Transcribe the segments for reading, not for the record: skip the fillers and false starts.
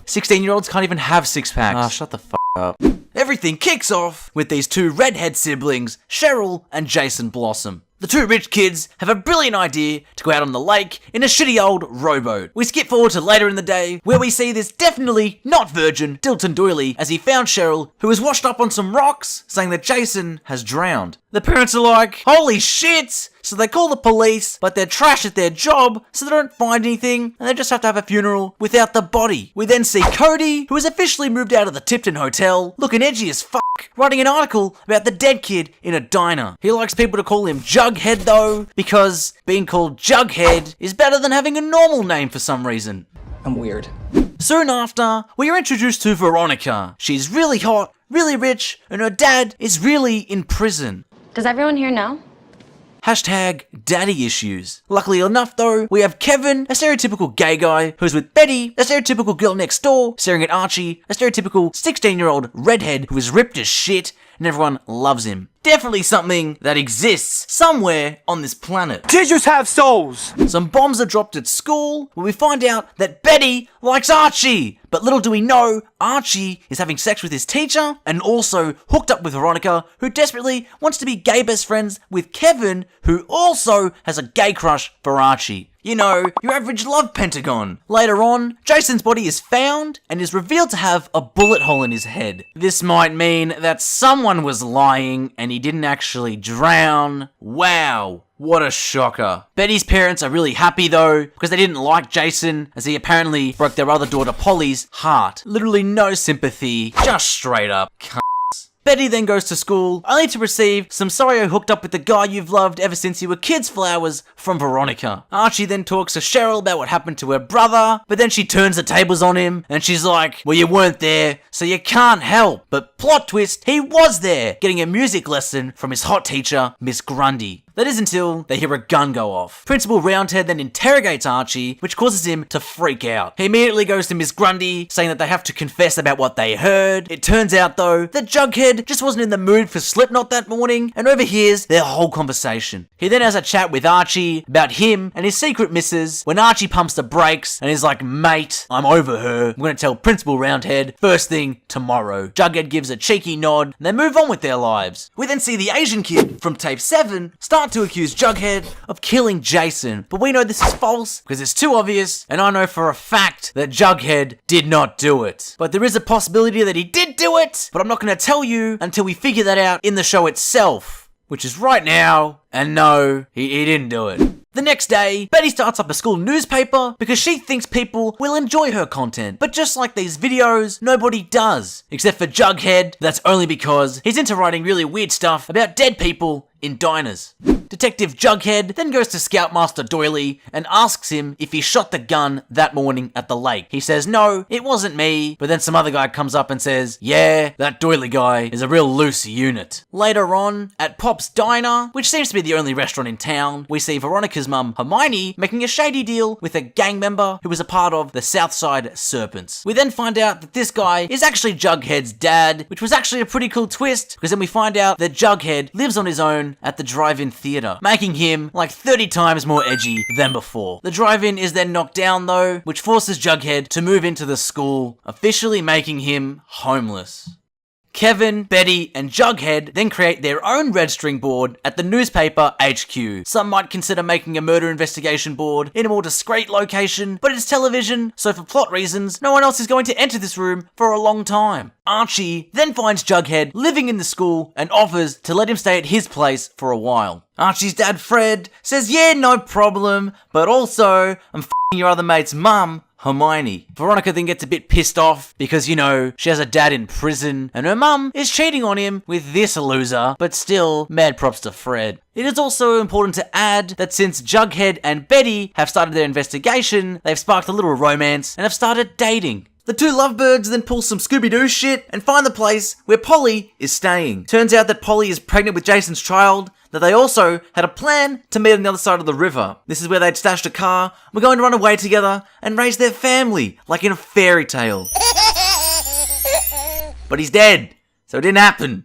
16-year-olds can't even have six-packs. Ah, shut the f*** up. Everything kicks off with these two redhead siblings, Cheryl and Jason Blossom. The two rich kids have a brilliant idea to go out on the lake in a shitty old rowboat. We skip forward to later in the day, where we see this definitely not virgin Dilton Doily as he found Cheryl, who is washed up on some rocks, saying that Jason has drowned. The parents are like, holy shit! So they call the police, but they're trash at their job, so they don't find anything, and they just have to have a funeral without the body. We then see Cody, who has officially moved out of the Tipton Hotel, looking edgy as fuck, writing an article about the dead kid in a diner. He likes people to call him Jughead though, because being called Jughead is better than having a normal name for some reason. I'm weird. Soon after, we are introduced to Veronica. She's really hot, really rich, and her dad is really in prison. Does everyone here know? Hashtag daddy issues. Luckily enough though, we have Kevin, a stereotypical gay guy, who's with Betty, a stereotypical girl next door, staring at Archie, a stereotypical 16-year-old redhead who is ripped as shit, and everyone loves him. Definitely something that exists somewhere on this planet. Teachers have souls! Some bombs are dropped at school, where we find out that Betty likes Archie. But little do we know, Archie is having sex with his teacher, and also hooked up with Veronica, who desperately wants to be gay best friends with Kevin, who also has a gay crush for Archie. You know, your average love pentagon. Later on, Jason's body is found and is revealed to have a bullet hole in his head. This might mean that someone was lying and he didn't actually drown. Wow. What a shocker. Betty's parents are really happy though, because they didn't like Jason, as he apparently broke their other daughter Polly's heart. Literally no sympathy, just straight up cunt. Betty then goes to school, only to receive some sorry I hooked up with the guy you've loved ever since you were kids flowers from Veronica. Archie then talks to Cheryl about what happened to her brother, but then she turns the tables on him, and she's like, well, you weren't there, so you can't help. But plot twist, he was there, getting a music lesson from his hot teacher, Miss Grundy. That is until they hear a gun go off. Principal Roundhead then interrogates Archie, which causes him to freak out. He immediately goes to Miss Grundy, saying that they have to confess about what they heard. It turns out though, that Jughead just wasn't in the mood for Slipknot that morning, and overhears their whole conversation. He then has a chat with Archie about him and his secret missus, when Archie pumps the brakes and is like, mate, I'm over her. I'm gonna tell Principal Roundhead first thing tomorrow. Jughead gives a cheeky nod, and they move on with their lives. We then see the Asian kid from tape 7 start to accuse Jughead of killing Jason, but we know this is false because it's too obvious, and I know for a fact that Jughead did not do it. But there is a possibility that he did do it, but I'm not going to tell you until we figure that out in the show itself, which is right now, and no, he didn't do it. The next day, Betty starts up a school newspaper because she thinks people will enjoy her content. But just like these videos, nobody does. Except for Jughead, that's only because he's into writing really weird stuff about dead people in diners. Detective Jughead then goes to Scoutmaster Doily and asks him if he shot the gun that morning at the lake. He says, no, it wasn't me, but then some other guy comes up and says, yeah, that Doily guy is a real loose unit. Later on, at Pop's Diner, which seems to be the only restaurant in town, we see Veronica's mum, Hermione, making a shady deal with a gang member who was a part of the Southside Serpents. We then find out that this guy is actually Jughead's dad, which was actually a pretty cool twist, because then we find out that Jughead lives on his own at the drive-in theater, making him like 30 times more edgy than before. The drive-in is then knocked down though, which forces Jughead to move into the school, officially making him homeless. Kevin, Betty, and Jughead then create their own red string board at the newspaper HQ. Some might consider making a murder investigation board in a more discreet location, but it's television, so for plot reasons, no one else is going to enter this room for a long time. Archie then finds Jughead living in the school and offers to let him stay at his place for a while. Archie's dad, Fred, says, yeah, no problem, but also, I'm f***ing your other mate's mum, Hermione. Veronica then gets a bit pissed off because, you know, she has a dad in prison and her mum is cheating on him with this loser, but still, mad props to Fred. It is also important to add that since Jughead and Betty have started their investigation, they've sparked a little romance and have started dating. The two lovebirds then pull some Scooby-Doo shit and find the place where Polly is staying. Turns out that Polly is pregnant with Jason's child, that they also had a plan to meet on the other side of the river. This is where they'd stashed a car, were going to run away together and raise their family, like in a fairy tale. But he's dead, so it didn't happen.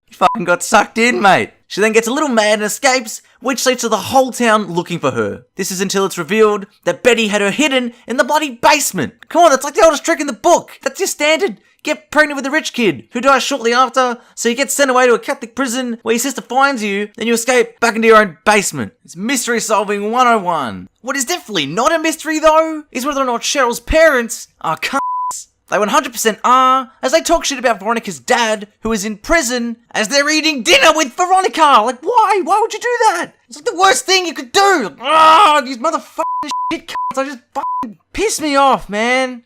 He fucking got sucked in, mate. She then gets a little mad and escapes which leads to the whole town looking for her. This is until it's revealed that Betty had her hidden in the bloody basement. Come on, that's like the oldest trick in the book. That's your standard. Get pregnant with a rich kid who dies shortly after, so you get sent away to a Catholic prison where your sister finds you, then you escape back into your own basement. It's mystery solving 101. What is definitely not a mystery though, is whether or not Cheryl's parents are cunts. They 100% are, as they talk shit about Veronica's dad, who is in prison, as they're eating dinner with Veronica. Like, why? Why would you do that? It's like the worst thing you could do. Ah, these motherfucking shit cunts, I just fucking piss me off, man.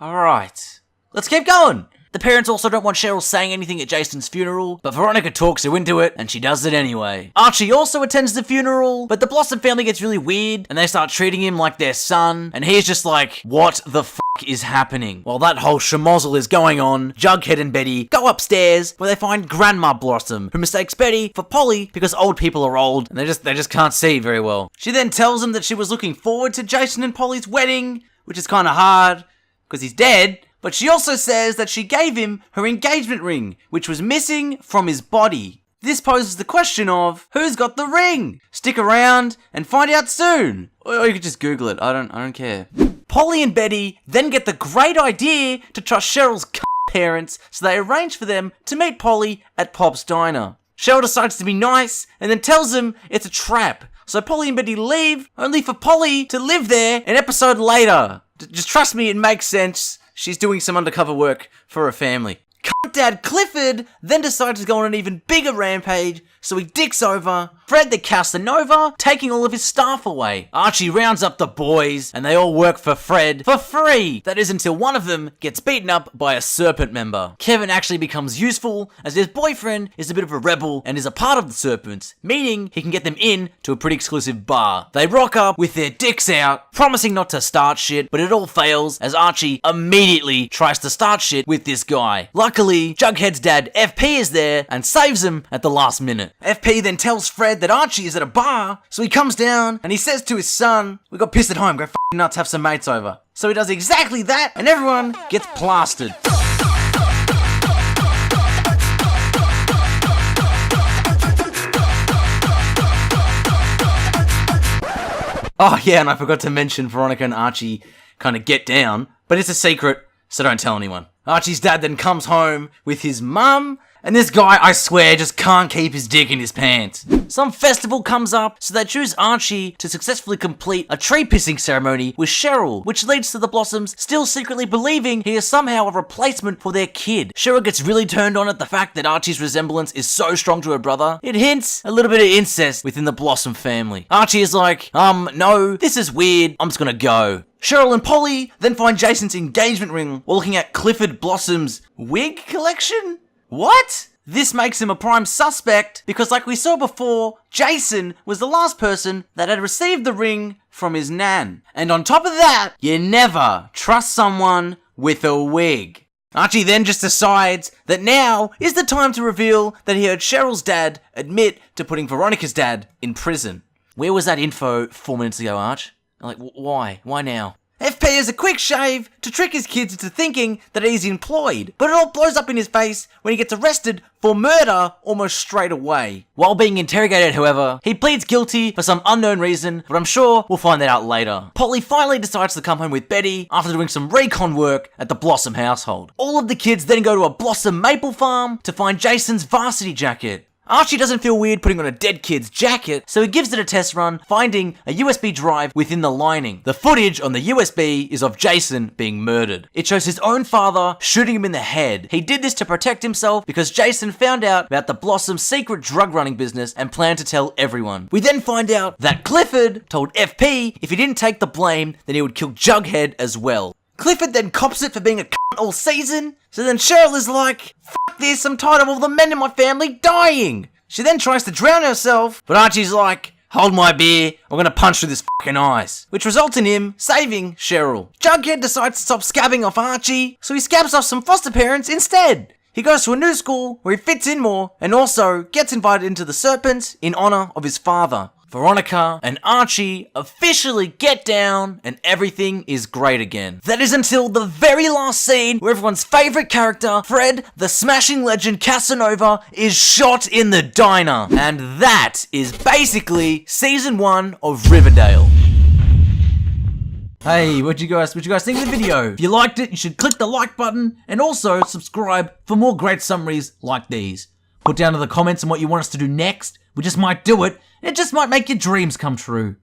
Alright. Let's keep going. The parents also don't want Cheryl saying anything at Jason's funeral, but Veronica talks her into it, and she does it anyway. Archie also attends the funeral, but the Blossom family gets really weird, and they start treating him like their son, and he's just like, what the fuck is happening? While that whole schmozzle is going on, Jughead and Betty go upstairs, where they find Grandma Blossom, who mistakes Betty for Polly because old people are old, and they just can't see very well. She then tells them that she was looking forward to Jason and Polly's wedding, which is kinda hard, because he's dead. But she also says that she gave him her engagement ring, which was missing from his body. This poses the question of, who's got the ring? Stick around and find out soon. Or you could just Google it, I don't care. Polly and Betty then get the great idea to trust Cheryl's parents, so they arrange for them to meet Polly at Pop's Diner. Cheryl decides to be nice and then tells them it's a trap. So Polly and Betty leave, only for Polly to live there an episode later. Just trust me, it makes sense. She's doing some undercover work for her family. Cunt Dad Clifford then decides to go on an even bigger rampage, so he dicks over Fred the Casanova, taking all of his staff away. Archie rounds up the boys, and they all work for Fred for free. That is until one of them gets beaten up by a Serpent member. Kevin actually becomes useful, as his boyfriend is a bit of a rebel and is a part of the Serpents, meaning he can get them in to a pretty exclusive bar. They rock up with their dicks out, promising not to start shit, but it all fails as Archie immediately tries to start shit with this guy. Luckily, Jughead's dad, FP, is there and saves him at the last minute. FP then tells Fred that Archie is at a bar, so he comes down and he says to his son, we got pissed at home, go f***ing nuts, have some mates over. So he does exactly that and everyone gets plastered. Oh yeah, and I forgot to mention Veronica and Archie kind of get down, but it's a secret, so don't tell anyone. Archie's dad then comes home with his mum, and this guy, I swear, just can't keep his dick in his pants. Some festival comes up, so they choose Archie to successfully complete a tree-pissing ceremony with Cheryl, which leads to the Blossoms still secretly believing he is somehow a replacement for their kid. Cheryl gets really turned on at the fact that Archie's resemblance is so strong to her brother. It hints a little bit of incest within the Blossom family. Archie is like, no, this is weird, I'm just gonna go. Cheryl and Polly then find Jason's engagement ring while looking at Clifford Blossom's wig collection? What? This makes him a prime suspect because, like we saw before, Jason was the last person that had received the ring from his nan. And on top of that, you never trust someone with a wig. Archie then just decides that now is the time to reveal that he heard Cheryl's dad admit to putting Veronica's dad in prison. Where was that info 4 minutes ago, Arch? Like, why? Why now? FP has a quick shave to trick his kids into thinking that he's employed, but it all blows up in his face when he gets arrested for murder almost straight away. While being interrogated, however, he pleads guilty for some unknown reason, but I'm sure we'll find that out later. Polly finally decides to come home with Betty after doing some recon work at the Blossom household. All of the kids then go to a Blossom maple farm to find Jason's varsity jacket. Archie doesn't feel weird putting on a dead kid's jacket, so he gives it a test run, finding a USB drive within the lining. The footage on the USB is of Jason being murdered. It shows his own father shooting him in the head. He did this to protect himself because Jason found out about the Blossom's secret drug running business and planned to tell everyone. We then find out that Clifford told FP if he didn't take the blame, then he would kill Jughead as well. Clifford then cops it for being a cunt all season, so then Cheryl is like, fuck this, I'm tired of all the men in my family dying. She then tries to drown herself, but Archie's like, hold my beer, I'm gonna punch through this fucking ice. Which results in him saving Cheryl. Jughead decides to stop scabbing off Archie, so he scabs off some foster parents instead. He goes to a new school where he fits in more, and also gets invited into the Serpents in honor of his father. Veronica and Archie officially get down and everything is great again. That is until the very last scene where everyone's favorite character, Fred, the smashing legend Casanova, is shot in the diner. And that is basically season 1 of Riverdale. Hey, what you guys think of the video? If you liked it, you should click the like button and also subscribe for more great summaries like these. Put down in the comments on what you want us to do next. We just might do it. It just might make your dreams come true.